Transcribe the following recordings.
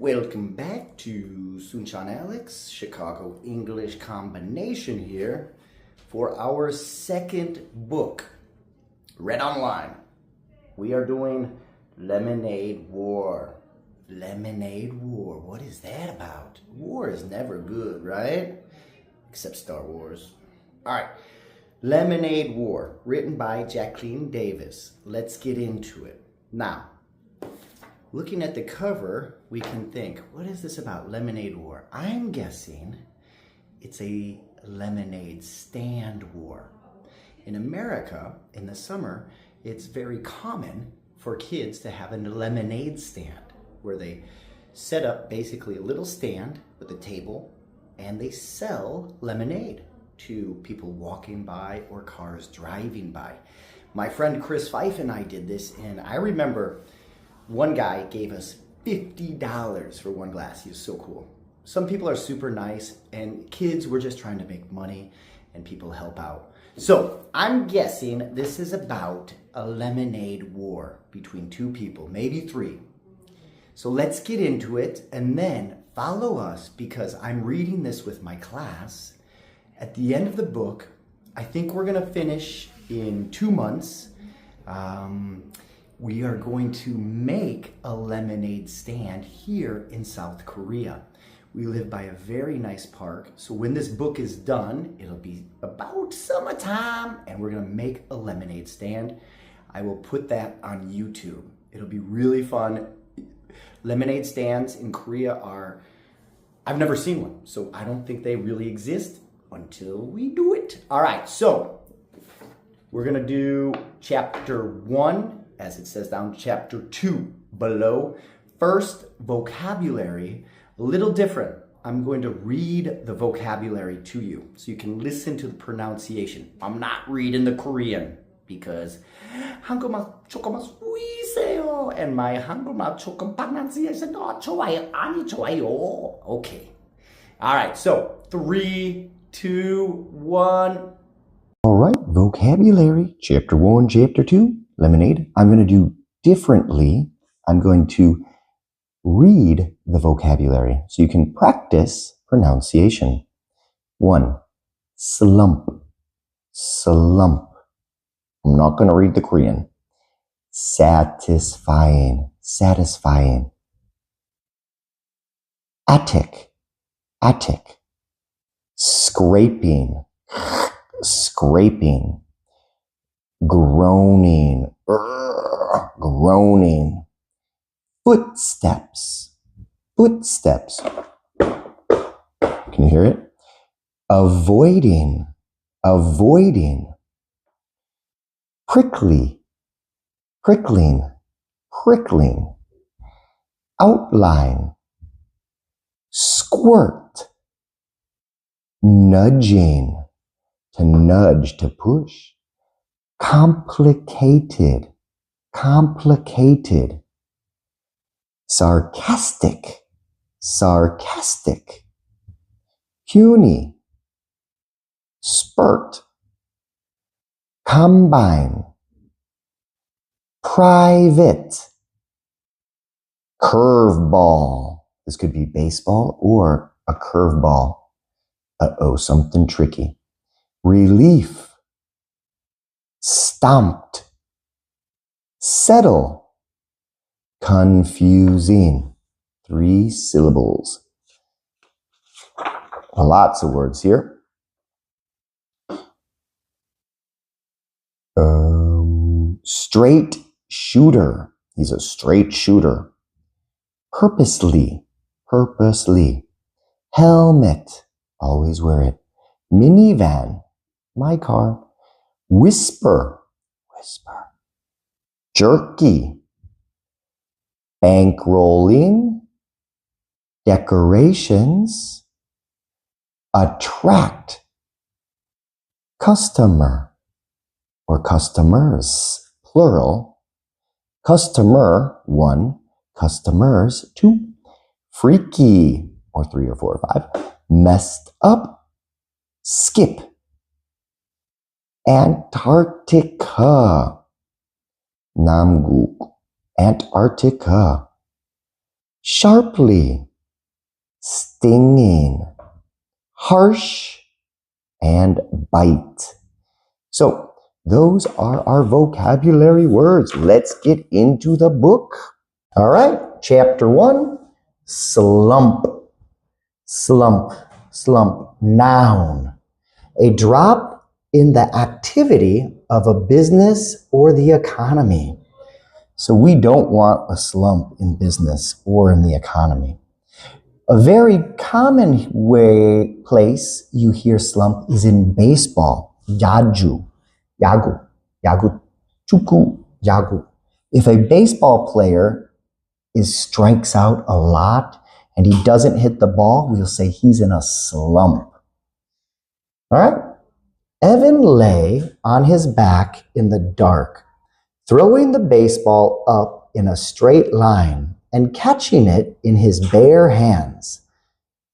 Welcome back to Sunshine Alex, Chicago English Combination here for our second book, read online. We are doing Lemonade War. Lemonade War, what is that about? War is never good, right? Except Star Wars. All right, Lemonade War, written by Jacqueline Davies. Let's get into it. Now, looking at the cover, we can think, what is this about, Lemonade War? I'm guessing it's a lemonade stand war. In America, in the summer, it's very common for kids to have a lemonade stand where they set up basically a little stand with a table and they sell lemonade to people walking by or cars driving by. My friend Chris Fife and I did this, and I remember one guy gave us $50 for one glass. He was so cool. Some people are super nice, and kids were just trying to make money, and people help out. So I'm guessing this is about a lemonade war between two people, maybe three. So let's get into it, and then follow us, because I'm reading this with my class. At the end of the book, I think we're gonna finish in 2 months. We are going to make a lemonade stand here in South Korea. We live by a very nice park, so when this book is done, it'll be about summertime, and we're gonna make a lemonade stand. I will put that on YouTube. It'll be really fun. Lemonade stands in Korea I've never seen one, so I don't think they really exist until we do it. All right, so we're gonna do chapter 1, as it says down, chapter 2 below. First, vocabulary, a little different. I'm going to read the vocabulary to you so you can listen to the pronunciation. I'm not reading the Korean because 한국말 조금 수이세요 and my 한국말 조금 pronunciation 좋아요. 아니 좋아요. Okay. All right, so 3, 2, 1. All right, vocabulary, chapter 1, chapter 2, lemonade. I'm going to do differently. I'm going to read the vocabulary so you can practice pronunciation. 1, slump, slump. I'm not going to read the Korean. Satisfying, satisfying. Attic, attic. Scraping, scraping. Groaning, groaning. Footsteps, footsteps. Can you hear it? Avoiding, avoiding. Prickly, prickling, prickling. Outline, squirt. Nudging, to nudge, to push. Complicated, complicated. Sarcastic, sarcastic. Puny, spurt. Combine, private. Curveball. This could be baseball or a curveball. Uh-oh, something tricky. Relief. Stomped. Settle. Confusing. 3 syllables. Lots of words here. Straight shooter. He's a straight shooter. Purposely. Purposely. Helmet. Always wear it. Minivan. My car. Whisper, whisper. Jerky. Bankrolling. Decorations. Attract. Customer or customers, plural. Customer, 1. Customers, 2. Freaky, or 3 or 4 or 5. Messed up. Skip. Antarctica. 남국, Antarctica. sharply, stinging, harsh, and bite. So those are our vocabulary words. Let's get into the book. All right, chapter 1, slump. Slump, slump, noun. A drop in the activity of a business or the economy. So we don't want a slump in business or in the economy. A very common place you hear slump is in baseball. Yagu, chuku, yagu. If a baseball player strikes out a lot and he doesn't hit the ball, we'll say he's in a slump. All right. Evan lay on his back in the dark, throwing the baseball up in a straight line and catching it in his bare hands.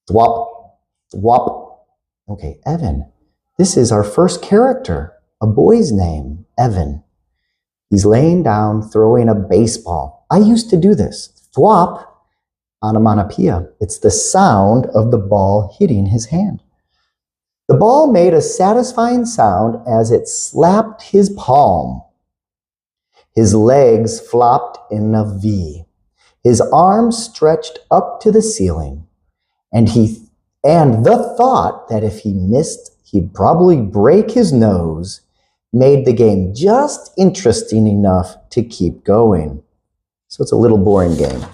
Thwop, thwop. Okay, Evan. This is our first character, a boy's name, Evan. He's laying down, throwing a baseball. I used to do this. Thwop, onomatopoeia. It's the sound of the ball hitting his hand. The ball made a satisfying sound as it slapped his palm. His legs flopped in a V. His arms stretched up to the ceiling. And the thought that if he missed, he'd probably break his nose made the game just interesting enough to keep going. So it's a little boring game.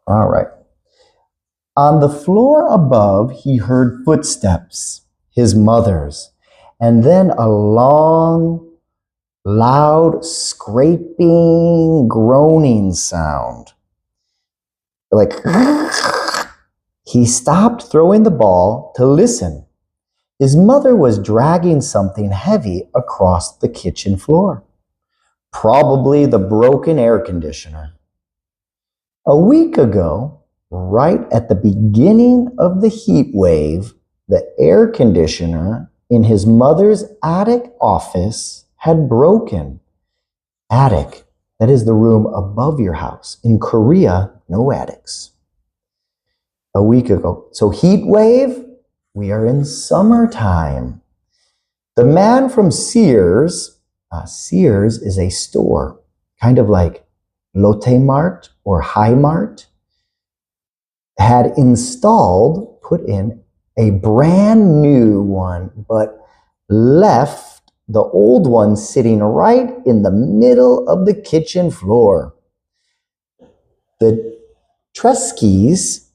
All right. On the floor above, he heard footsteps, his mother's, and then a long, loud, scraping, groaning sound. Like, he stopped throwing the ball to listen. His mother was dragging something heavy across the kitchen floor. Probably the broken air conditioner. A week ago, right at the beginning of the heat wave, the air conditioner in his mother's attic office had broken. Attic, that is the room above your house. In Korea, no attics. A week ago. So heat wave, we are in summertime. The man from Sears, Sears is a store, kind of like Lotte Mart or High Mart, had put in a brand new one, but left the old one sitting right in the middle of the kitchen floor. The Treskys,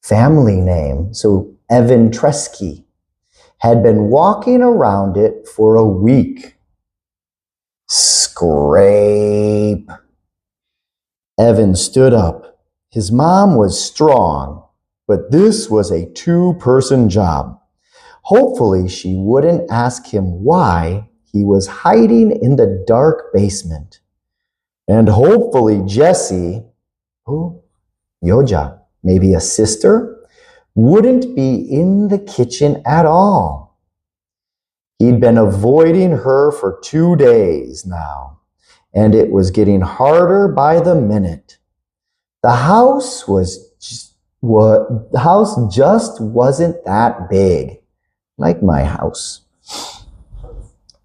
family name, so Evan Tresky, had been walking around it for a week. Scrape. Evan stood up. His mom was strong, but this was a two-person job. Hopefully, she wouldn't ask him why he was hiding in the dark basement. And hopefully, Jessie, Yoja, maybe a sister, wouldn't be in the kitchen at all. He'd been avoiding her for 2 days now, and it was getting harder by the minute. The house just wasn't that big, like my house.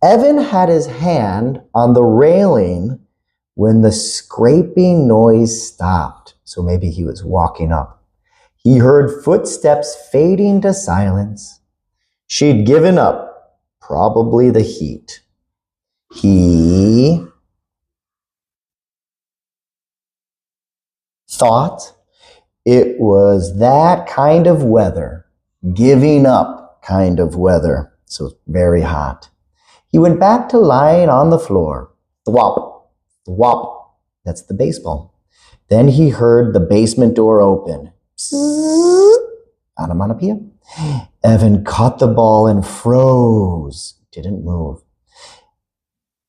Evan had his hand on the railing when the scraping noise stopped. So maybe he was walking up. He heard footsteps fading to silence. She'd given up, probably the heat. He thought it was that kind of weather, giving up kind of weather. So it's very hot. He went back to lying on the floor. Thwop, thwop. That's the baseball. Then he heard the basement door open. Psst, onomatopoeia. Evan caught the ball and froze. Didn't move.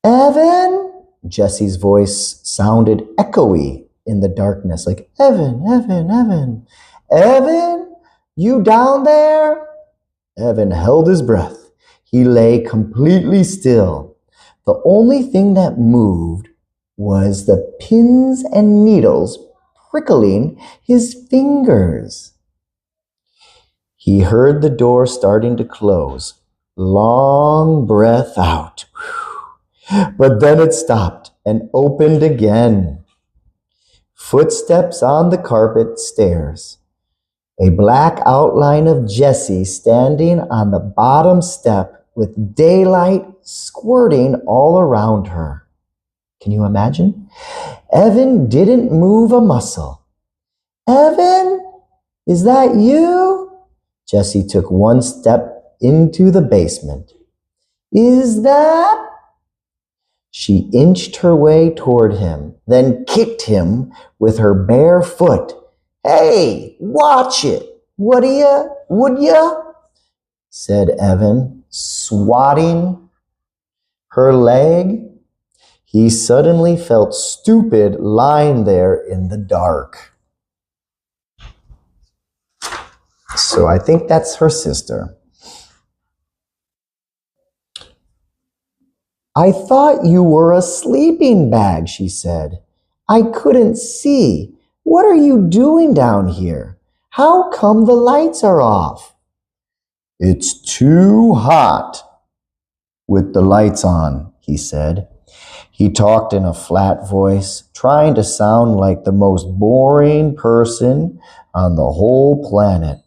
Evan? Jessie's voice sounded echoey in the darkness, like, Evan, Evan, Evan. Evan, you down there? Evan held his breath. He lay completely still. The only thing that moved was the pins and needles prickling his fingers. He heard the door starting to close. Long breath out. But then it stopped and opened again. Footsteps on the carpet stairs. A black outline of Jessie standing on the bottom step with daylight squirting all around her. Can you imagine? Evan didn't move a muscle. Evan, is that you? Jessie took one step into the basement. Is that? She inched her way toward him, then kicked him with her bare foot. Hey, watch it, would ya? Said Evan, swatting her leg. He suddenly felt stupid lying there in the dark. So I think that's her sister. I thought you were a sleeping bag, she said. I couldn't see. What are you doing down here? How come the lights are off? It's too hot with the lights on, he said. He talked in a flat voice, trying to sound like the most boring person on the whole planet.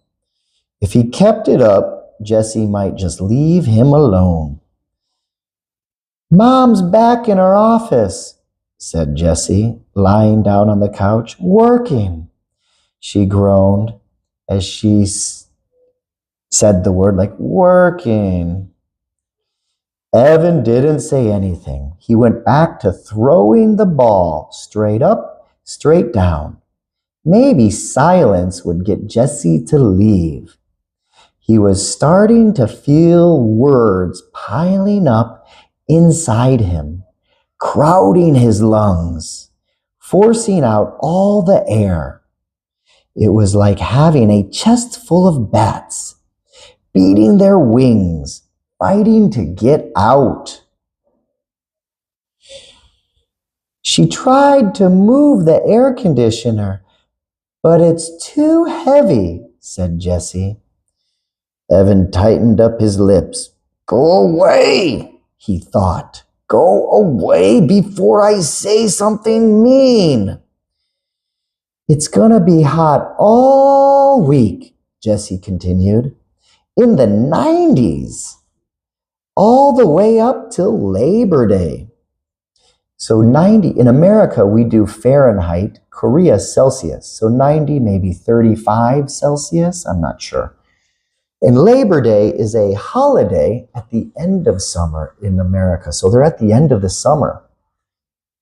If he kept it up, Jessie might just leave him alone. Mom's back in her office, said Jessie, lying down on the couch, working. She groaned as she said the word like working. Evan didn't say anything. He went back to throwing the ball straight up, straight down. Maybe silence would get Jessie to leave. He was starting to feel words piling up inside him, crowding his lungs, forcing out all the air. It was like having a chest full of bats, beating their wings, fighting to get out. She tried to move the air conditioner, but it's too heavy, said Jessie. Evan tightened up his lips. Go away, he thought. Go away before I say something mean. It's gonna be hot all week, Jessie continued. In the 90s. All the way up till Labor Day. So 90, in America, we do Fahrenheit, Korea Celsius. So 90, maybe 35 Celsius, I'm not sure. And Labor Day is a holiday at the end of summer in America. So they're at the end of the summer.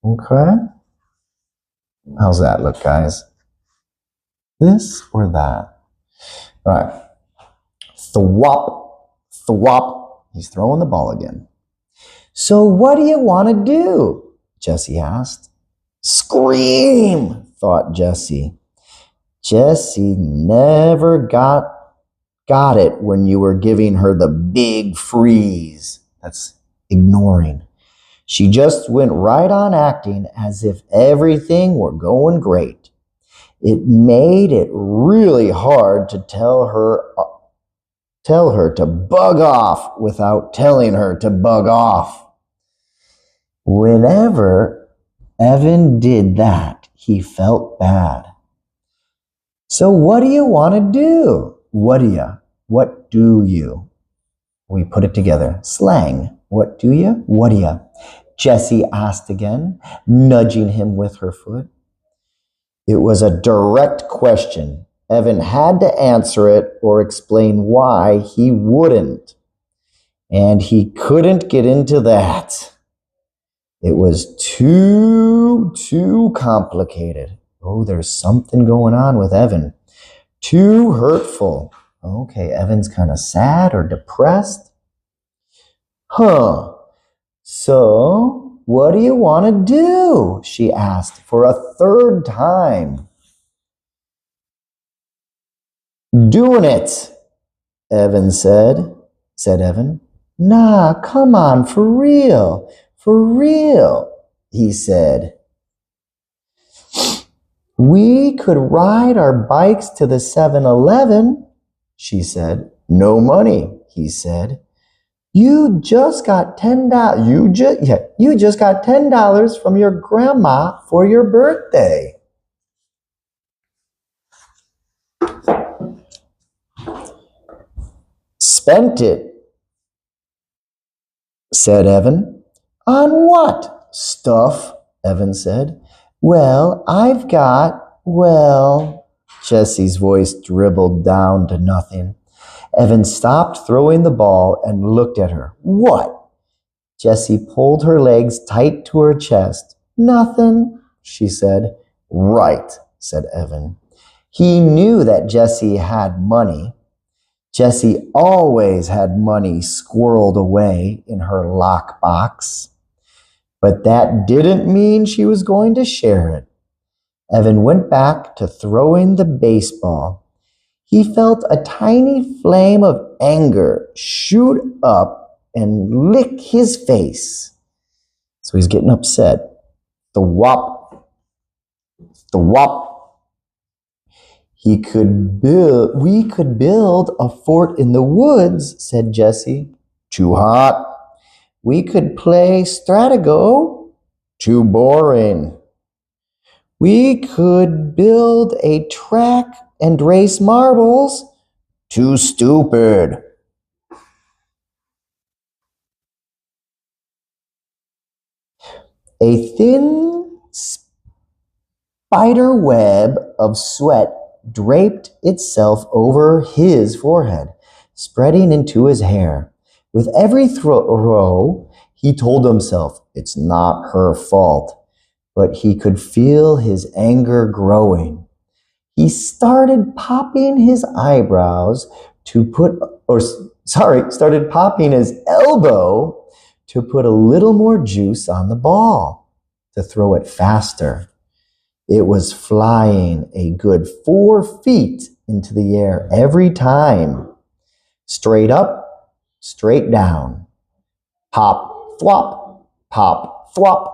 Okay? How's that look, guys? This or that? All right. Thwop, thwop. He's throwing the ball again. So what do you want to do? Jessie asked. Scream, thought Jessie. Jessie never got it when you were giving her the big freeze. That's ignoring. She just went right on acting as if everything were going great. It made it really hard to tell her to bug off without telling her to bug off. Whenever Evan did that, he felt bad. So what do you want to do? What do you? We put it together. Slang. What do you? What do you? Jessie asked again, nudging him with her foot. It was a direct question. Evan had to answer it or explain why he wouldn't. And he couldn't get into that. It was too complicated. Oh, there's something going on with Evan. Too hurtful. Okay, Evan's kind of sad or depressed. So, what do you want to do? She asked for a third time. Doing it, Evan said. Said Evan. Nah, come on, for real. For real, he said. We could ride our bikes to the 7-Eleven, she said. No money, he said. You just got $10. You just got $10 from your grandma for your birthday. Spent it, said Evan. On what? Stuff, Evan said. Well, Jessie's voice dribbled down to nothing. Evan stopped throwing the ball and looked at her. What? Jessie pulled her legs tight to her chest. Nothing, she said. Right, said Evan. He knew that Jessie had money. Jessie always had money squirreled away in her lockbox. But that didn't mean she was going to share it. Evan went back to throwing the baseball. He felt a tiny flame of anger shoot up and lick his face. So he's getting upset. The whop. We could build a fort in the woods, said Jessie. Too hot. We could play Stratago. Too boring. We could build a track and race marbles. Too stupid. A thin spider web of sweat draped itself over his forehead, spreading into his hair. With every throw, he told himself, it's not her fault. But he could feel his anger growing. He started popping his eyebrows started popping his elbow to put a little more juice on the ball, to throw it faster. It was flying a good 4 feet into the air every time. Straight up, straight down. Pop, flop, pop, flop.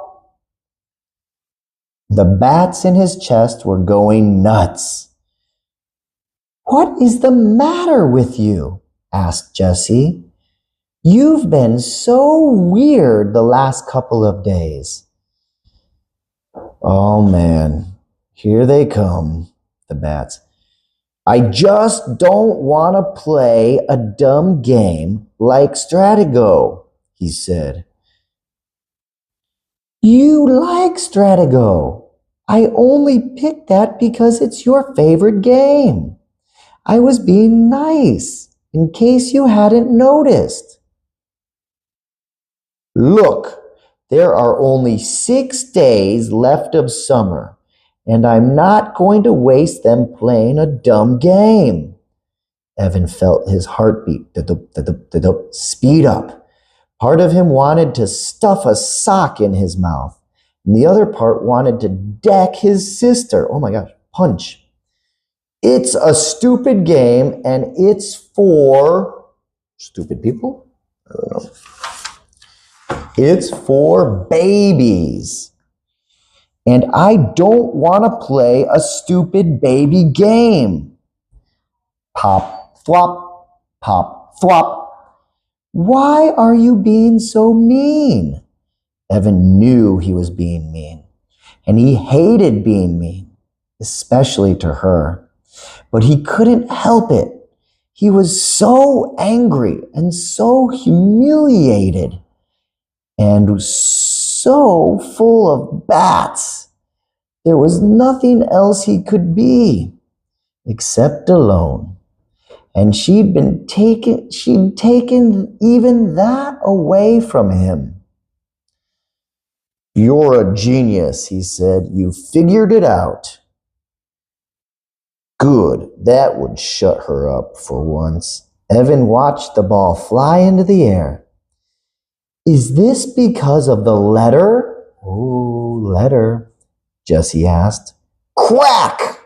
The bats in his chest were going nuts. What is the matter with you? Asked Jessie. You've been so weird the last couple of days. Oh man, here they come, the bats. I just don't want to play a dumb game like Stratago, he said. You like Stratago. I only picked that because it's your favorite game. I was being nice, in case you hadn't noticed. Look, there are only 6 days left of summer, and I'm not going to waste them playing a dumb game. Evan felt his heartbeat speed up. Part of him wanted to stuff a sock in his mouth, and the other part wanted to deck his sister. Oh my gosh, punch. It's a stupid game, and it's for stupid people? I don't know. It's for babies. And I don't want to play a stupid baby game. Pop, flop, pop, flop. Why are you being so mean? Evan knew he was being mean, and he hated being mean, especially to her. But he couldn't help it. He was so angry and so humiliated and so full of bats. There was nothing else he could be except alone. And she'd taken even that away from him. You're a genius, he said. You figured it out. Good, that would shut her up for once. Evan watched the ball fly into the air. Is this because of the letter? Oh, letter, Jessie asked. Crack!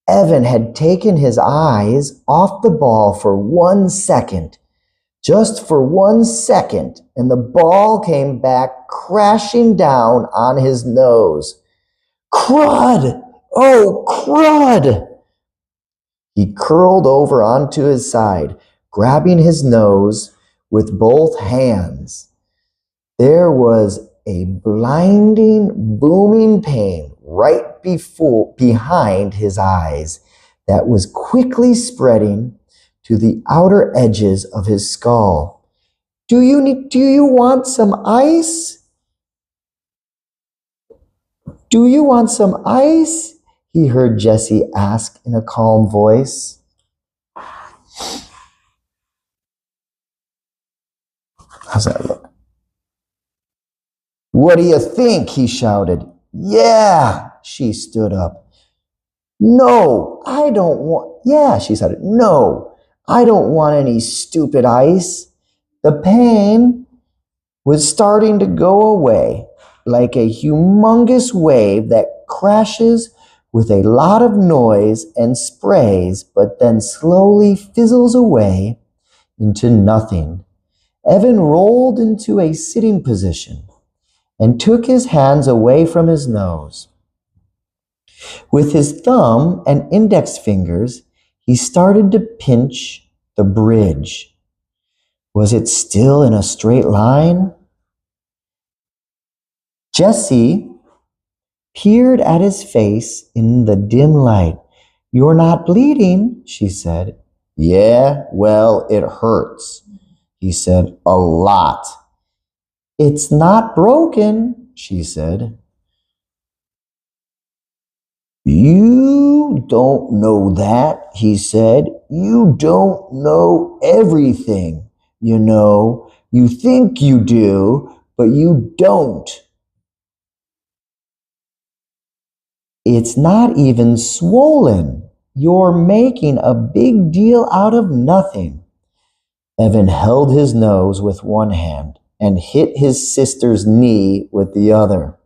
Evan had taken his eyes off the ball for 1 second, just for 1 second, and the ball came back crashing down on his nose. Crud! Oh, crud! He curled over onto his side, grabbing his nose with both hands. There was a blinding, booming pain right behind his eyes that was quickly spreading to the outer edges of his skull. Do you want some ice? Do you want some ice? He heard Jessie ask in a calm voice. How's that look? What do you think? He shouted. Yeah, she stood up. No, I don't want, yeah, she said. No, I don't want any stupid ice. The pain was starting to go away like a humongous wave that crashes with a lot of noise and sprays, but then slowly fizzles away into nothing. Evan rolled into a sitting position and took his hands away from his nose. With his thumb and index fingers, he started to pinch the bridge. Was it still in a straight line? Jessie peered at his face in the dim light. You're not bleeding, she said. Yeah, well, it hurts, he said, a lot. It's not broken, she said. You don't know that, he said. You don't know everything. You know, you think you do, but you don't. It's not even swollen. You're making a big deal out of nothing. Evan held his nose with one hand and hit his sister's knee with the other.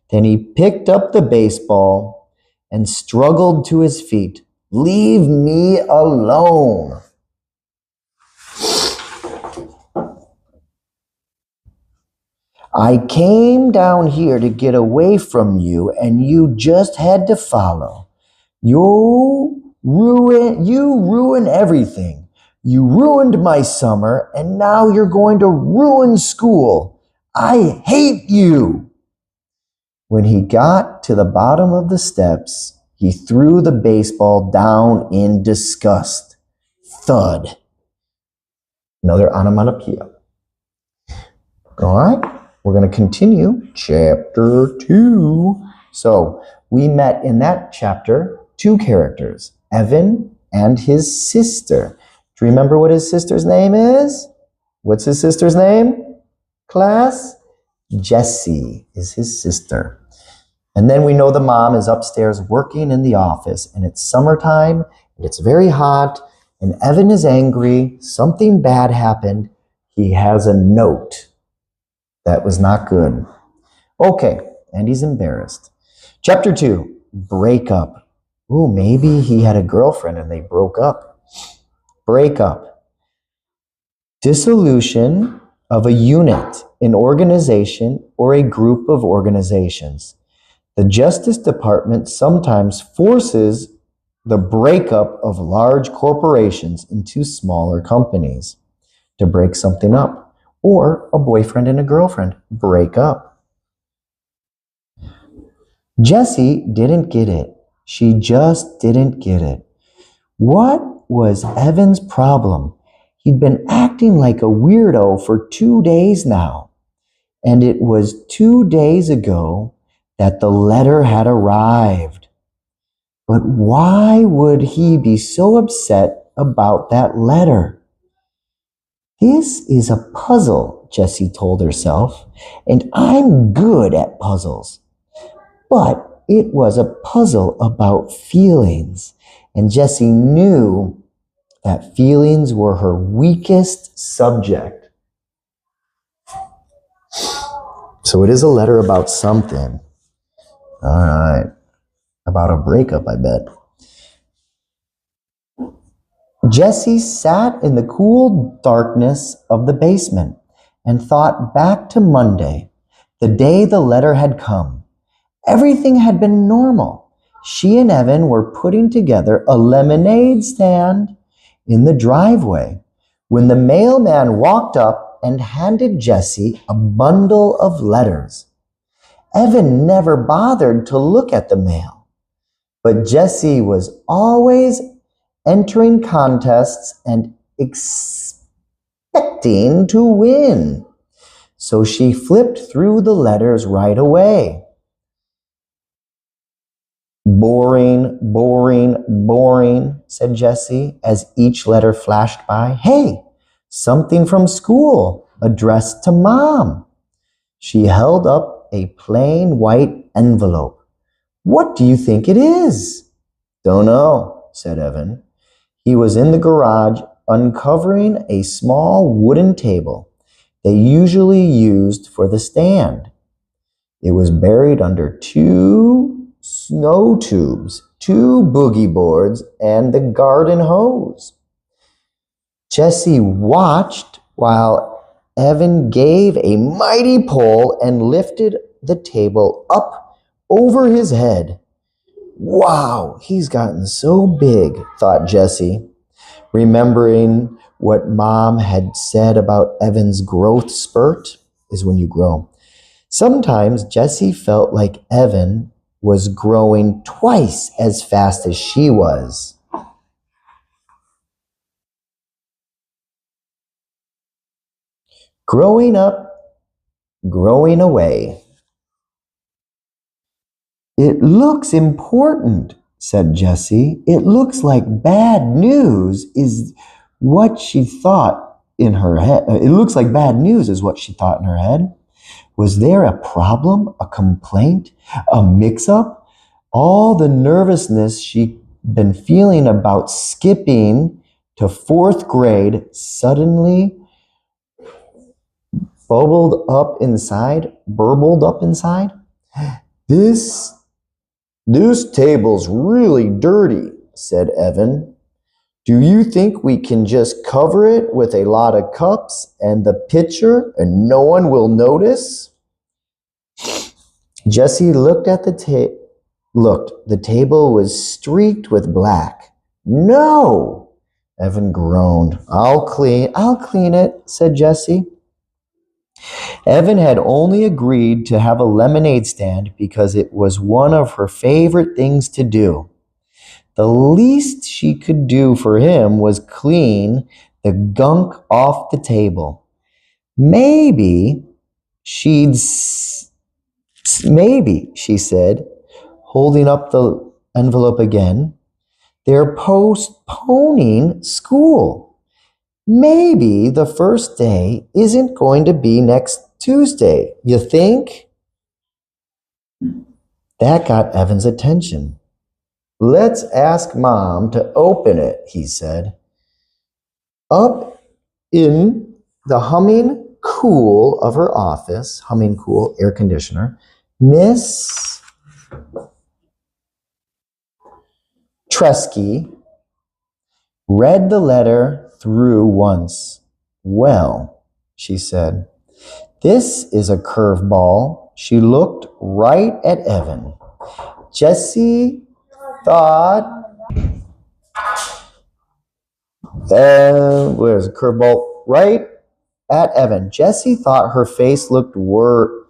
Then he picked up the baseball and struggled to his feet. Leave me alone. I came down here to get away from you, and you just had to follow. You ruin everything. You ruined my summer, and now you're going to ruin school. I hate you. When he got to the bottom of the steps, he threw the baseball down in disgust. Thud. Another onomatopoeia. All right. We're going to continue chapter 2. So we met in that chapter 2 characters, Evan and his sister. Do you remember what his sister's name is? What's his sister's name? Class? Jessie is his sister. And then we know the mom is upstairs working in the office, and it's summertime, and it's very hot, and Evan is angry. Something bad happened. He has a note. That was not good. Okay, and he's embarrassed. Chapter 2, breakup. Ooh, maybe he had a girlfriend and they broke up. Breakup. Dissolution of a unit, an organization, or a group of organizations. The Justice Department sometimes forces the breakup of large corporations into smaller companies to break something up. Or a boyfriend and a girlfriend break up. Jessie didn't get it. She just didn't get it. What was Evan's problem? He'd been acting like a weirdo for 2 days now. And it was 2 days ago that the letter had arrived. But why would he be so upset about that letter? This is a puzzle, Jessie told herself, and I'm good at puzzles. But it was a puzzle about feelings, and Jessie knew that feelings were her weakest subject. So it is a letter about something. All right. About a breakup, I bet. Jessie sat in the cool darkness of the basement and thought back to Monday, the day the letter had come. Everything had been normal. She and Evan were putting together a lemonade stand in the driveway when the mailman walked up and handed Jessie a bundle of letters. Evan never bothered to look at the mail, but Jessie was always entering contests and expecting to win. So she flipped through the letters right away. Boring, boring, boring, said Jessie as each letter flashed by. Hey, something from school, addressed to Mom. She held up a plain white envelope. What do you think it is? Don't know, said Evan. He was in the garage uncovering a small wooden table they usually used for the stand. It was buried under 2 snow tubes, 2 boogie boards, and the garden hose. Jessie watched while Evan gave a mighty pull and lifted the table up over his head. Wow, he's gotten so big, thought Jessie, remembering what Mom had said about Evan's growth spurt is when you grow. Sometimes Jessie felt like Evan was growing twice as fast as she was. Growing up, growing away. It looks important, said Jessie. It looks like bad news is what she thought in her head. It looks like bad news is what she thought in her head. Was there a problem, a complaint, a mix-up? All the nervousness she'd been feeling about skipping to 4th grade suddenly burbled up inside. This table's really dirty, said Evan. Do you think we can just cover it with a lot of cups and the pitcher and no one will notice? Jessie looked at the the table was streaked with black. No, Evan groaned. I'll clean it, said Jessie. Evan had only agreed to have a lemonade stand because it was one of her favorite things to do. The least she could do for him was clean the gunk off the table. Maybe, she said, holding up the envelope again, they're postponing school. Maybe the first day isn't going to be next Tuesday, you think? That got Evan's attention. Let's ask Mom to open it, he said. Up in the humming cool of her office, humming cool air conditioner, Miss Tresky read the letter through once. Well, she said, this is a curveball. She looked right at Evan. Jessie thought, where's a curveball? Right at Evan. Jessie thought her face looked worried.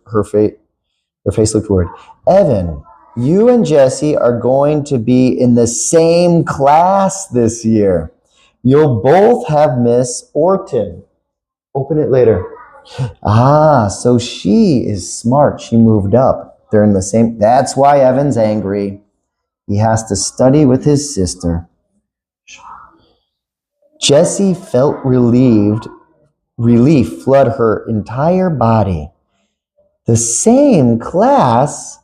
Evan, you and Jessie are going to be in the same class this year. You'll both have Miss Orton. Open it later. Ah, so she is smart. She moved up. They're in the same. That's why Evan's angry. He has to study with his sister. Jessie felt relief flood her entire body. The same class?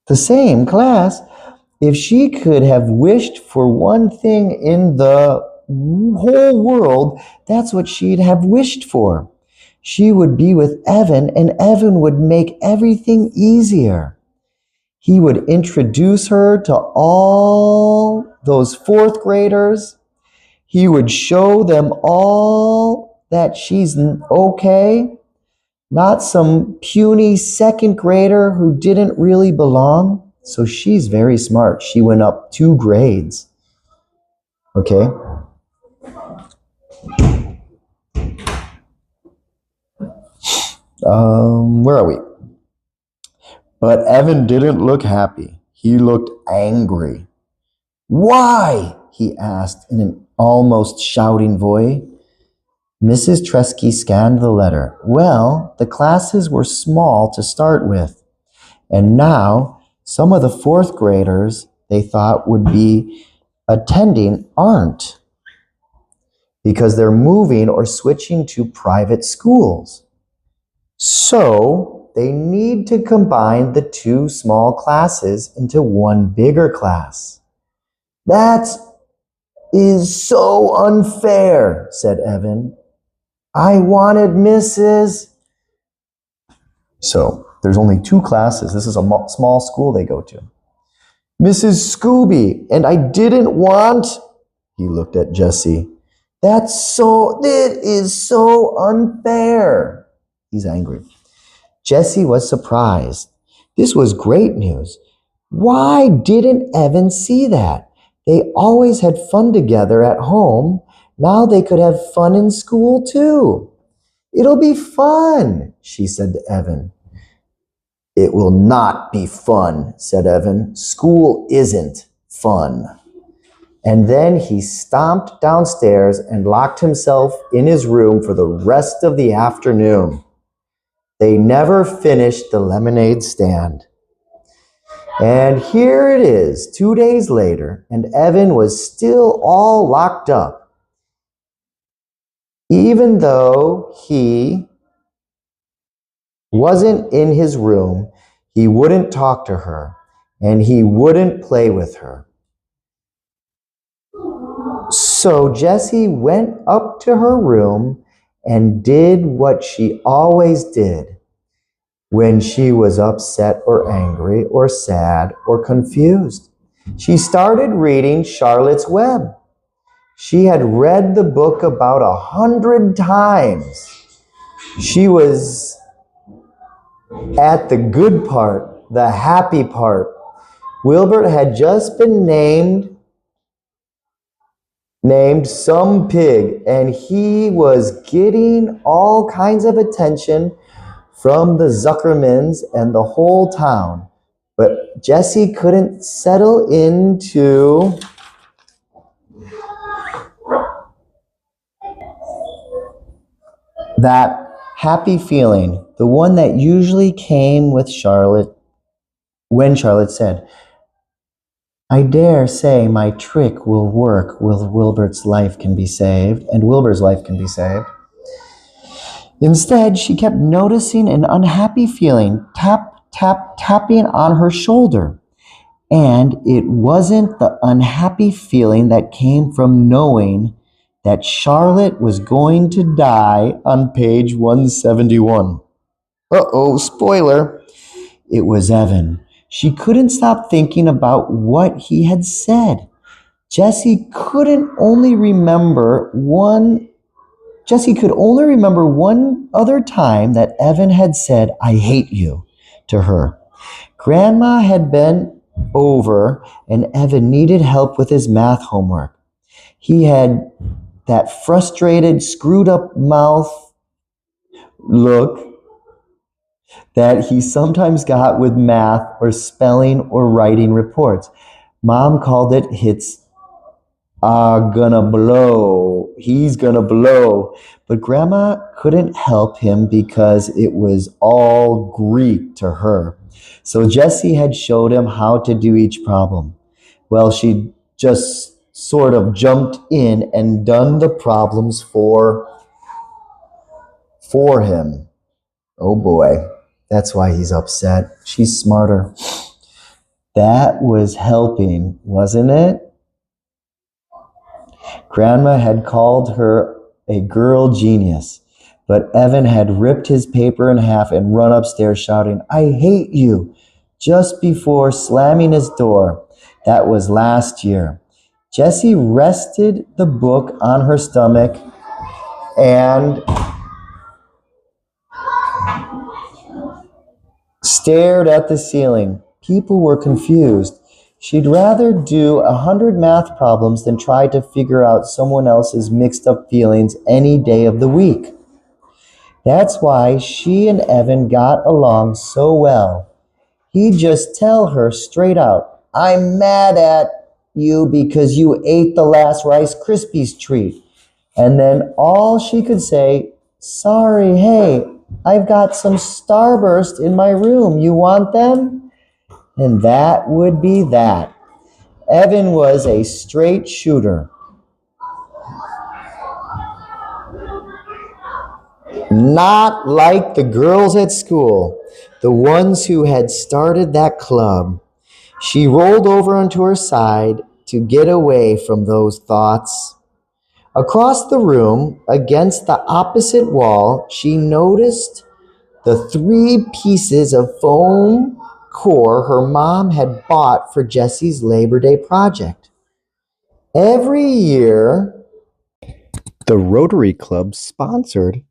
The same class? If she could have wished for one thing in the whole world, that's what she'd have wished for. She would be with Evan, and Evan would make everything easier. He would introduce her to all those fourth graders. He would show them all that she's okay, not some puny second grader who didn't really belong. So she's very smart. She went up 2 grades. Okay? Where are we? But Evan didn't look happy. He looked angry. Why? He asked in an almost shouting voice. Mrs. Tresky scanned the letter. Well, the classes were small to start with. And now, some of the fourth graders they thought would be attending aren't, because they're moving or switching to private schools. So, they need to combine the 2 small classes into 1 bigger class. That is so unfair, said Evan. I wanted Mrs. So, there's only 2 classes. This is a small school they go to. Mrs. Scooby, and I didn't want... He looked at Jessie. It is so unfair. He's angry. Jessie was surprised. This was great news. Why didn't Evan see that? They always had fun together at home. Now they could have fun in school too. It'll be fun, she said to Evan. It will not be fun, said Evan. School isn't fun. And then he stomped downstairs and locked himself in his room for the rest of the afternoon. They never finished the lemonade stand. And here it is, 2 days later, and Evan was still all locked up. Even though he wasn't in his room, he wouldn't talk to her, and he wouldn't play with her. So Jessie went up to her room and did what she always did when she was upset or angry or sad or confused. She started reading Charlotte's Web. She had read the book about 100 times. She was at the good part, the happy part. Wilbert had just been named some pig, and he was getting all kinds of attention from the Zuckermans and the whole town. But Jessie couldn't settle into that happy feeling, the one that usually came with Charlotte when Charlotte said, I dare say my trick will work. Wilbert's life can be saved, and Wilbur's life can be saved. Instead, she kept noticing an unhappy feeling, tapping on her shoulder. And it wasn't the unhappy feeling that came from knowing that Charlotte was going to die on page 171. Uh-oh, spoiler. It was Evan. She couldn't stop thinking about what he had said. Jessie could only remember one other time that Evan had said, I hate you, to her. Grandma had been over and Evan needed help with his math homework. He had that frustrated, screwed up mouth look that he sometimes got with math or spelling or writing reports. Mom called it he's gonna blow. But Grandma couldn't help him because it was all Greek to her. So Jessie had showed him how to do each problem. Well, she just sort of jumped in and done the problems for him. Oh boy, that's why he's upset. She's smarter. That was helping, wasn't it? Grandma had called her a girl genius, but Evan had ripped his paper in half and run upstairs shouting, I hate you, just before slamming his door. That was last year. Jessie rested the book on her stomach and stared at the ceiling. People were confused. She'd rather do 100 math problems than try to figure out someone else's mixed up feelings any day of the week. That's why she and Evan got along so well. He'd just tell her straight out, "I'm mad at you because you ate the last Rice Krispies treat." And then all she could say, "Sorry, hey, I've got some Starburst in my room. You want them?" And that would be that. Evan was a straight shooter. Not like the girls at school, the ones who had started that club. She rolled over onto her side to get away from those thoughts. Across the room, against the opposite wall, she noticed the 3 pieces of foam core her mom had bought for Jessie's Labor Day project. Every year, the Rotary Club sponsored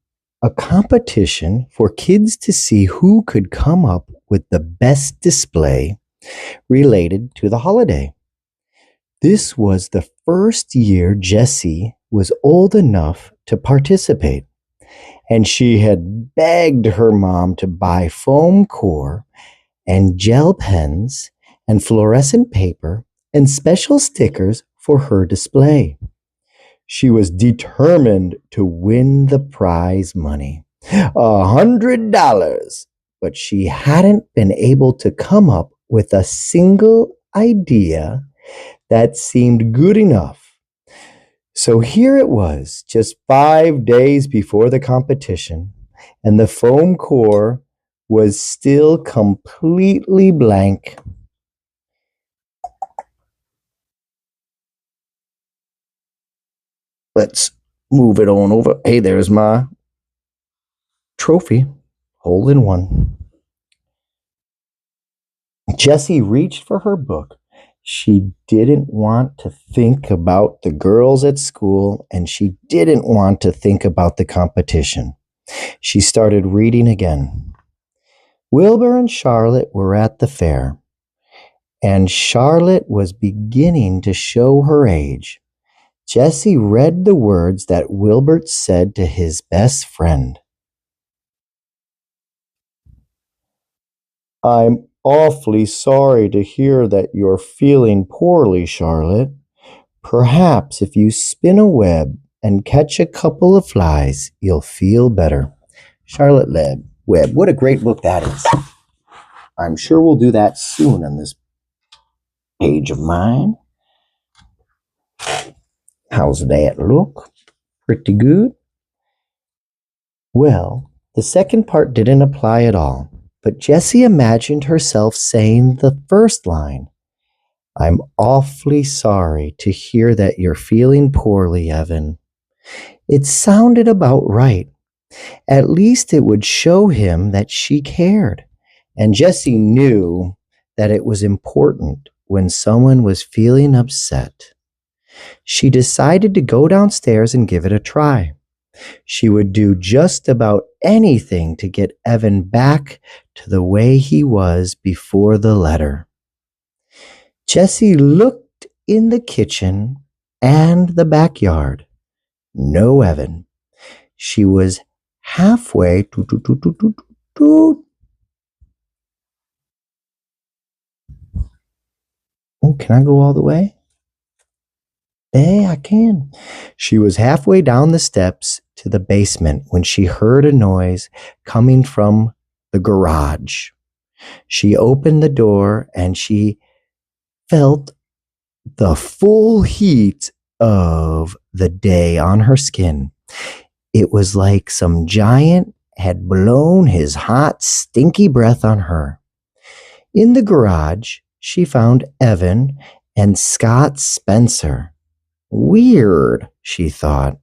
a competition for kids to see who could come up with the best display related to the holiday. This was the first year Jessie was old enough to participate, and she had begged her mom to buy foam core and gel pens and fluorescent paper and special stickers for her display. She was determined to win the prize money, $100, but she hadn't been able to come up with a single idea that seemed good enough. So here it was, just 5 days before the competition, and the foam core was still completely blank. Let's move it on over. Hey, there's my trophy, hole in one. Jessie reached for her book. She didn't want to think about the girls at school, and she didn't want to think about the competition. She started reading again. Wilbur and Charlotte were at the fair, and Charlotte was beginning to show her age. Jessie read the words that Wilbert said to his best friend. "I'm awfully sorry to hear that you're feeling poorly, Charlotte. Perhaps if you spin a web and catch a couple of flies, you'll feel better." Charlotte Webb. What a great book that is. I'm sure we'll do that soon on this page of mine. How's that look? Pretty good. Well, the second part didn't apply at all, but Jessie imagined herself saying the first line. "I'm awfully sorry to hear that you're feeling poorly, Evan." It sounded about right. At least it would show him that she cared. And Jessie knew that it was important when someone was feeling upset. She decided to go downstairs and give it a try. She would do just about anything to get Evan back to the way he was before the letter. Jessie looked in the kitchen and the backyard. No Evan. She was halfway Oh, can I go all the way? Hey, I can. She was halfway down the steps to the basement when she heard a noise coming from the garage. She opened the door and she felt the full heat of the day on her skin. It was like some giant had blown his hot, stinky breath on her. In the garage, she found Evan and Scott Spencer. Weird, she thought.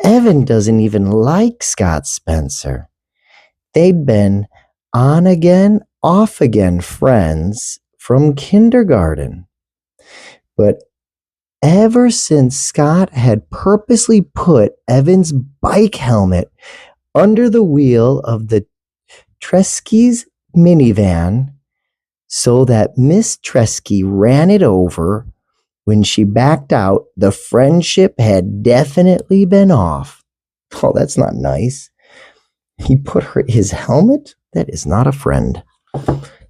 Evan doesn't even like Scott Spencer. They'd been on again off again friends from kindergarten. But ever since Scott had purposely put Evan's bike helmet under the wheel of the Tresky's minivan so that Miss Tresky ran it over when she backed out, the friendship had definitely been off. Oh, that's not nice. He put his helmet? That is not a friend.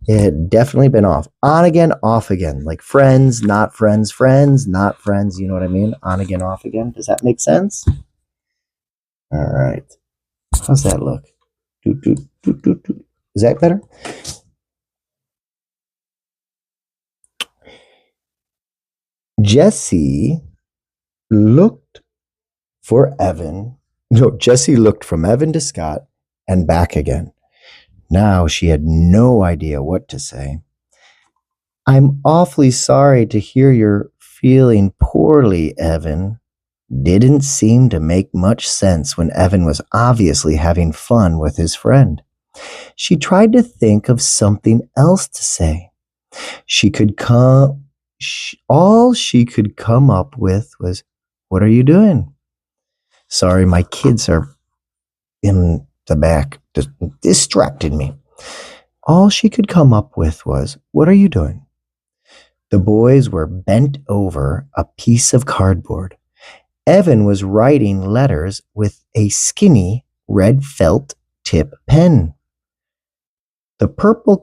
It had definitely been off. On again, off again. Like friends, not friends, friends, not friends. You know what I mean? On again, off again. Does that make sense? All right. How's that look? Doot, doot, doot, doot, doot. Is that better? Jessie looked from Evan to Scott and back again. Now she had no idea what to say. I'm awfully sorry to hear you're feeling poorly, Evan. Didn't seem to make much sense when Evan was obviously having fun with his friend. She tried to think of something else to say. All she could come up with was, "What are you doing?" Sorry, my kids are in the back, distracted me. All she could come up with was, "What are you doing?" The boys were bent over a piece of cardboard. Evan was writing letters with a skinny red felt tip pen. The purple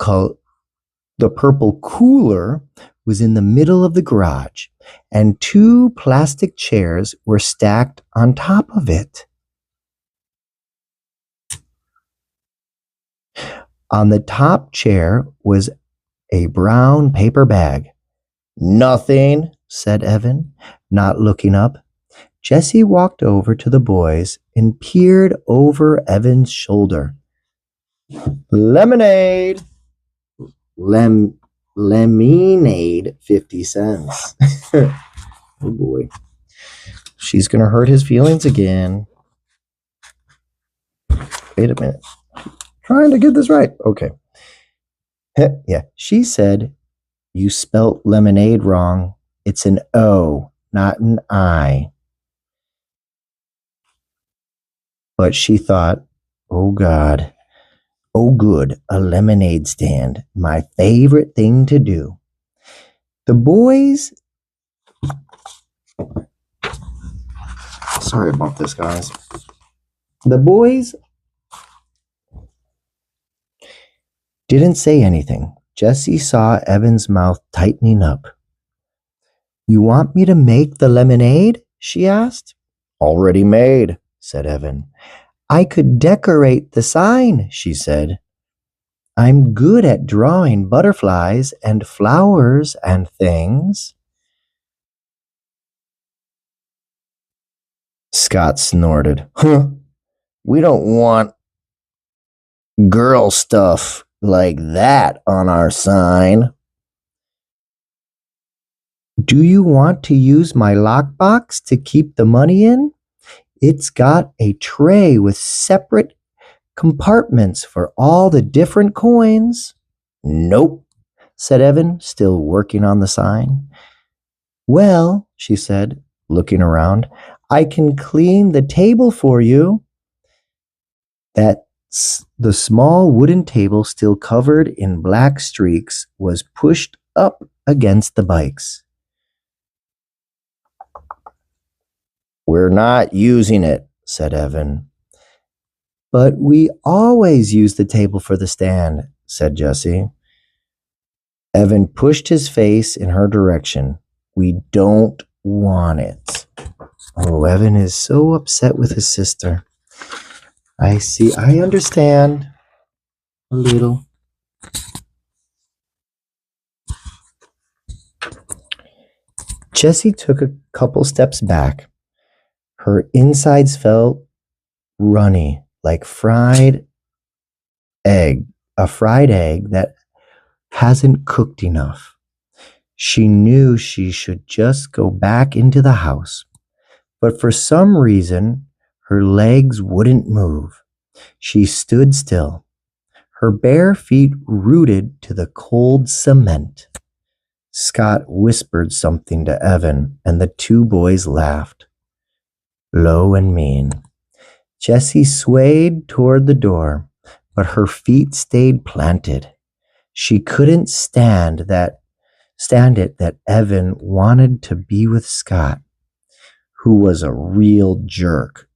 cooler was in the middle of the garage, and 2 plastic chairs were stacked on top of it. On the top chair was a brown paper bag. Nothing, said Evan, not looking up. Jessie walked over to the boys and peered over Evan's shoulder. Lemonade! Lemonade, 50 cents. Oh boy. She's going to hurt his feelings again. Wait a minute. Trying to get this right. Okay. Yeah. She said, you spelt lemonade wrong. It's an O, not an I. But she thought, oh God. Oh good, a lemonade stand. My favorite thing to do. The boys... Sorry about this, guys. The boys didn't say anything. Jessie saw Evan's mouth tightening up. You want me to make the lemonade? She asked. Already made, said Evan. I could decorate the sign, she said. I'm good at drawing butterflies and flowers and things. Scott snorted. Huh, we don't want girl stuff like that on our sign. Do you want to use my lockbox to keep the money in? It's got a tray with separate compartments for all the different coins. Nope, said Evan, still working on the sign. Well, she said, looking around, I can clean the table for you. The small wooden table, still covered in black streaks, was pushed up against the bikes. We're not using it, said Evan. But we always use the table for the stand, said Jessie. Evan pushed his face in her direction. We don't want it. Oh, Evan is so upset with his sister. I see. I understand a little. Jessie took a couple steps back. Her insides felt runny, like a fried egg that hasn't cooked enough. She knew she should just go back into the house, but for some reason, her legs wouldn't move. She stood still. her bare feet rooted to the cold cement. Scott whispered something to Evan, and the two boys laughed. Low and mean. Jessie swayed toward the door, but her feet stayed planted. She couldn't stand it that Evan wanted to be with Scott, who was a real jerk,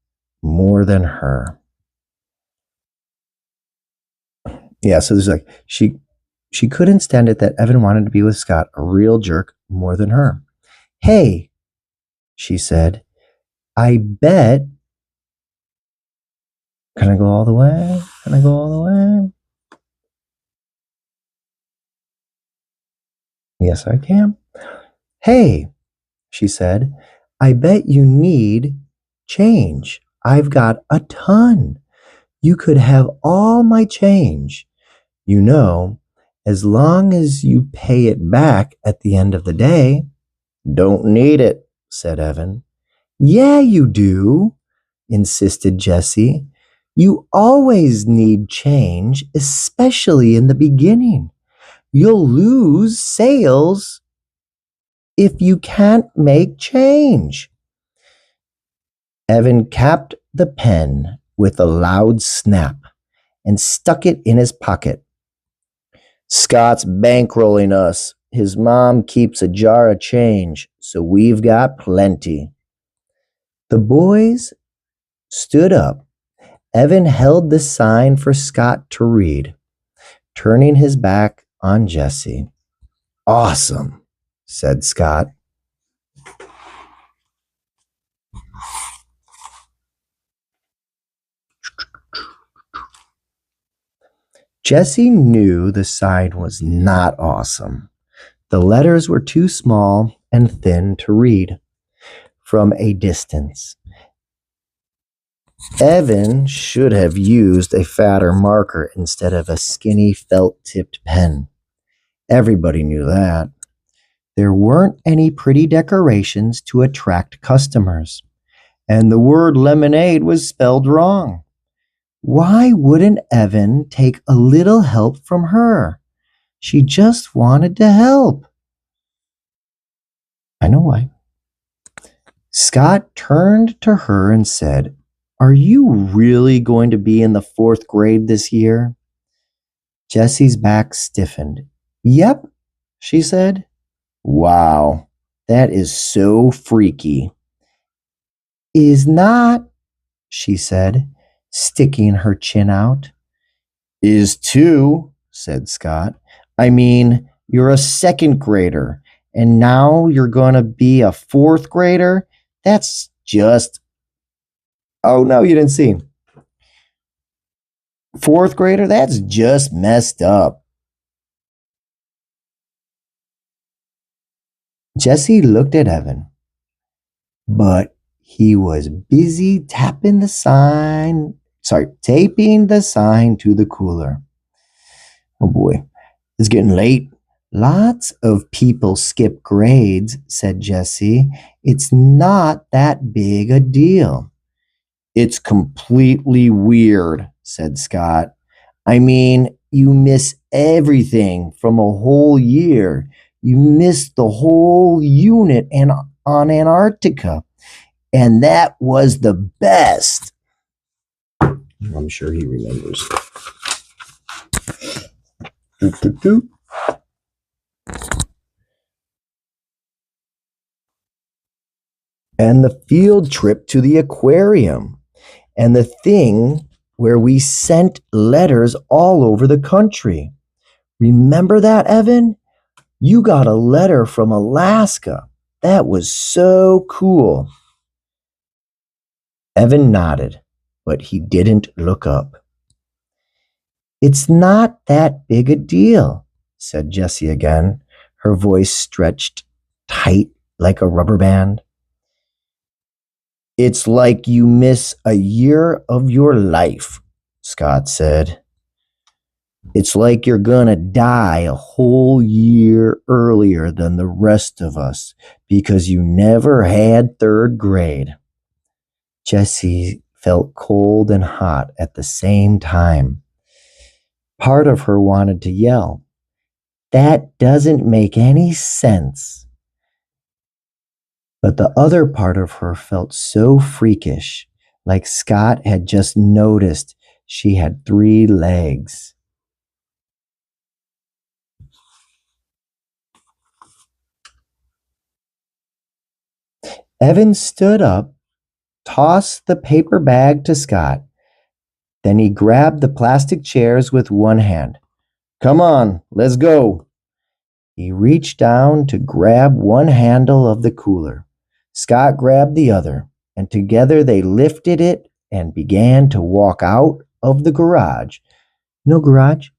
more than her. Yeah, so there's like she couldn't stand it that Evan wanted to be with Scott, a real jerk, more than her. Hey, she said, I bet. Can I go all the way? Can I go all the way? Yes, I can. Hey, she said, I bet you need change. I've got a ton. You could have all my change. You know, as long as you pay it back at the end of the day. Don't need it, said Evan. Yeah, you do, insisted Jessie. You always need change, especially in the beginning. You'll lose sales if you can't make change. Evan capped the pen with a loud snap and stuck it in his pocket. Scott's bankrolling us. His mom keeps a jar of change, so we've got plenty. The boys stood up. Evan held the sign for Scott to read, turning his back on Jessie. Awesome, said Scott. Jessie knew the sign was not awesome. The letters were too small and thin to read from a distance. Evan should have used a fatter marker instead of a skinny felt-tipped pen. Everybody knew that. There weren't any pretty decorations to attract customers, and the word lemonade was spelled wrong. Why wouldn't Evan take a little help from her? She just wanted to help. I know why. Scott turned to her and said, Are you really going to be in the 4th grade this year? Jessie's back stiffened. Yep, she said. Wow, that is so freaky. Is not, she said, sticking her chin out. Is too, said Scott. I mean, you're a 2nd grader, and now you're going to be a 4th grader? That's just... Oh, no, you didn't see. 4th grader? That's just messed up. Jessie looked at Evan, but he was busy taping the sign to the cooler. Oh boy, it's getting late. Lots of people skip grades, said Jessie. It's not that big a deal. It's completely weird, said Scott. I mean, you miss everything from a whole year. You missed the whole unit on Antarctica. And that was the best. I'm sure he remembers. And the field trip to the aquarium. And the thing where we sent letters all over the country. Remember that, Evan? You got a letter from Alaska. That was so cool. Evan nodded, but he didn't look up. It's not that big a deal, said Jessie again, her voice stretched tight like a rubber band. It's like you miss a year of your life, Scott said. It's like you're gonna die a whole year earlier than the rest of us because you never had 3rd grade. Jessie felt cold and hot at the same time. Part of her wanted to yell, "That doesn't make any sense." But the other part of her felt so freakish, like Scott had just noticed she had 3 legs. Evan stood up, tossed the paper bag to Scott. Then he grabbed the plastic chairs with one hand. "Come on, let's go." He reached down to grab one handle of the cooler. Scott grabbed the other, and together they lifted it and began to walk out of the garage. No garage.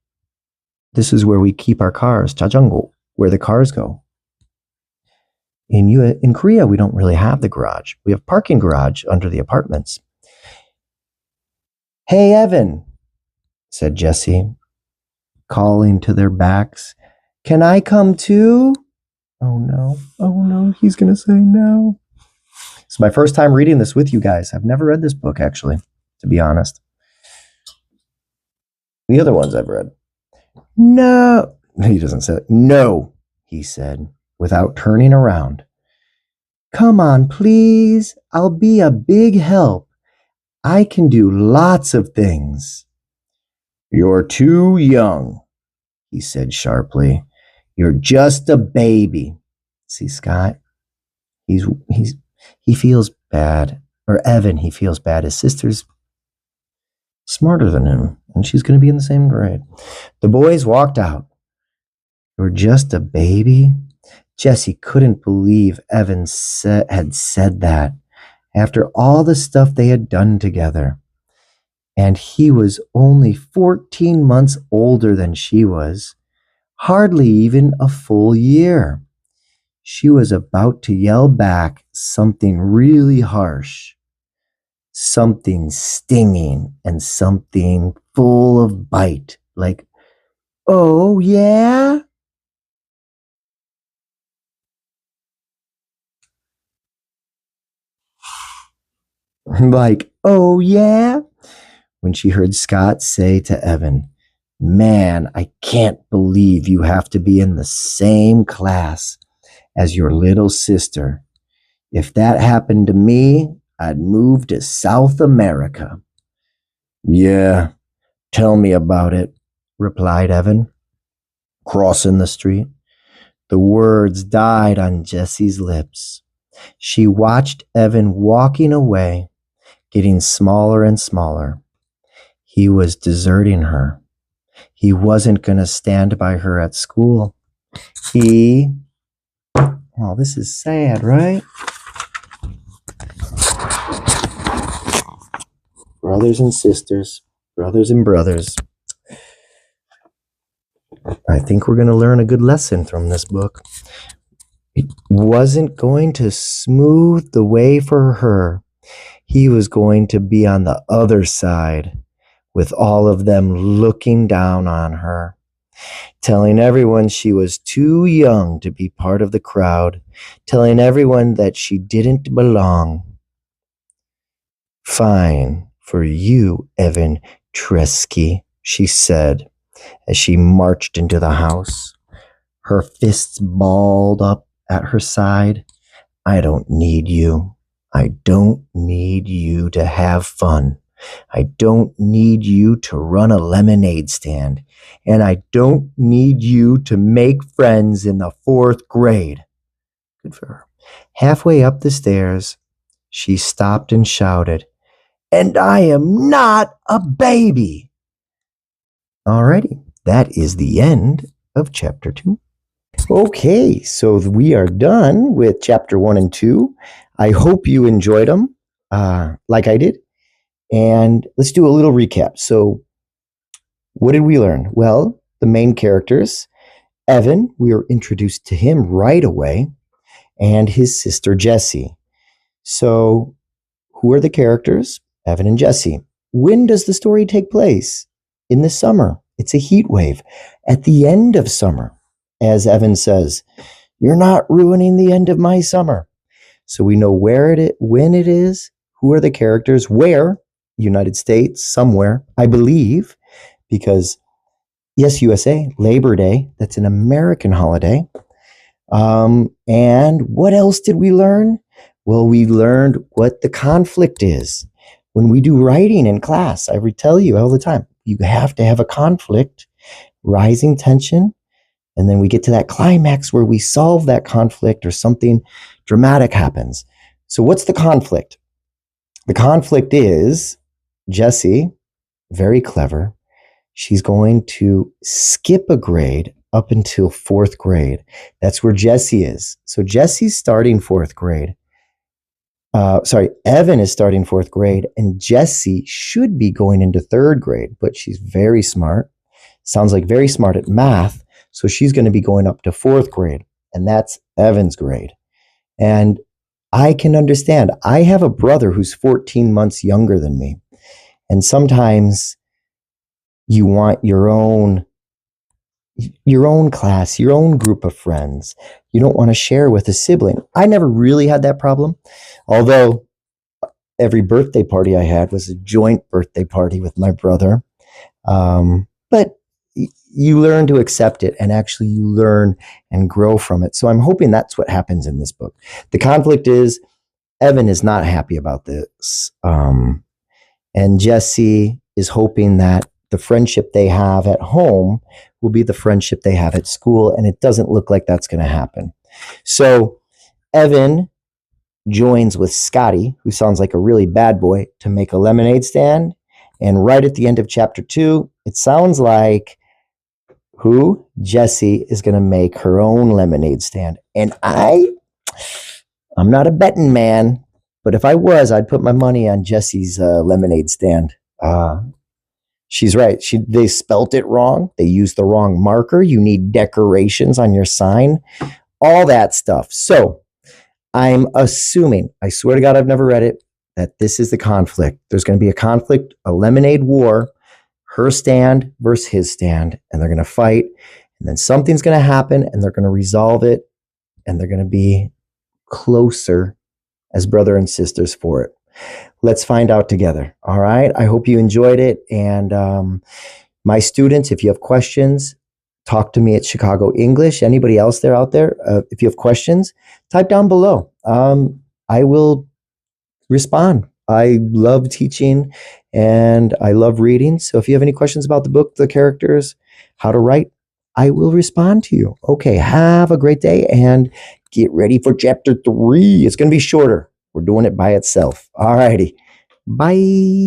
This is where we keep our cars, 자전거, where the cars go. In Korea, we don't really have the garage. We have parking garage under the apartments. "Hey, Evan," said Jessie, calling to their backs. "Can I come too?" Oh no, he's going to say no. It's my first time reading this with you guys. I've never read this book, actually, to be honest. The other ones I've read. "No." He doesn't say it. "No," he said, without turning around. "Come on, please. I'll be a big help. I can do lots of things." "You're too young," he said sharply. "You're just a baby." See, Scott, he feels bad. Or Evan, he feels bad. His sister's smarter than him, and she's going to be in the same grade. The boys walked out. "You're just a baby?" Jessie couldn't believe Evan had said that after all the stuff they had done together. And he was only 14 months older than she was, hardly even a full year. She was about to yell back something really harsh, something stinging and something full of bite, like, "Oh, yeah?" Like, "Oh, yeah?" When she heard Scott say to Evan, "Man, I can't believe you have to be in the same class as your little sister. If that happened to me, I'd move to South America." "Yeah, tell me about it," replied Evan, crossing the street. The words died on Jessie's lips. She watched Evan walking away, getting smaller and smaller. He was deserting her. He wasn't going to stand by her at school. Oh, this is sad, right? Brothers and sisters, brothers and brothers. I think we're going to learn a good lesson from this book. It wasn't going to smooth the way for her. He was going to be on the other side, with all of them looking down on her, telling everyone she was too young to be part of the crowd, telling everyone that she didn't belong. "Fine for you, Evan Tresky," she said as she marched into the house, her fists balled up at her side. "I don't need you. I don't need you to have fun. I don't need you to run a lemonade stand. And I don't need you to make friends in the 4th grade." Good for her. Halfway up the stairs, she stopped and shouted, "And I am not a baby." Alrighty, that is the end of chapter 2. Okay, so we are done with chapter 1 and 2. I hope you enjoyed them like I did. And let's do a little recap. So what did we learn? Well, the main characters, Evan, we were introduced to him right away, and his sister Jessie. So who are the characters? Evan and Jessie. When does the story take place? In the summer. It's a heat wave. At the end of summer, as Evan says, "You're not ruining the end of my summer." So we know when it is, who are the characters, where, United States, somewhere, I believe, because Yes, USA, Labor Day. That's an American holiday. And what else did we learn? Well, we learned what the conflict is. When we do writing in class, I tell you all the time, you have to have a conflict, rising tension, and then we get to that climax where we solve that conflict or something dramatic happens. So what's the conflict? The conflict is Jessie, very clever. She's going to skip a grade up until 4th grade. That's where Jessie is. So Jessie's starting 4th grade. Evan is starting 4th grade, and Jessie should be going into 3rd grade, but she's very smart. Sounds like very smart at math. So she's going to be going up to 4th grade, and that's Evan's grade. And I can understand. I have a brother who's 14 months younger than me. And sometimes you want your own class, your own group of friends. You don't want to share with a sibling. I never really had that problem, although every birthday party I had was a joint birthday party with my brother. But you learn to accept it, and actually you learn and grow from it. So I'm hoping that's what happens in this book. The conflict is Evan is not happy about this. And Jessie is hoping that the friendship they have at home will be the friendship they have at school, and it doesn't look like that's going to happen. So Evan joins with Scotty, who sounds like a really bad boy, to make a lemonade stand. And right at the end of chapter 2, it sounds like Jessie is going to make her own lemonade stand. And I'm not a betting man, but if I was, I'd put my money on Jessie's lemonade stand. She's right. They spelt it wrong. They used the wrong marker. You need decorations on your sign, all that stuff. So I'm assuming, I swear to God, I've never read it, that this is the conflict. There's going to be a conflict, a lemonade war, her stand versus his stand, and they're going to fight, and then something's going to happen, and they're going to resolve it, and they're going to be closer as brother and sisters for it. Let's find out together. All right. I hope you enjoyed it. And my students, if you have questions, talk to me at Chicago English. Anybody else out there, if you have questions, type down below. I will respond. I love teaching and I love reading. So if you have any questions about the book, the characters, how to write, I will respond to you. Okay, have a great day and get ready for chapter 3. It's going to be shorter. We're doing it by itself. All righty. Bye.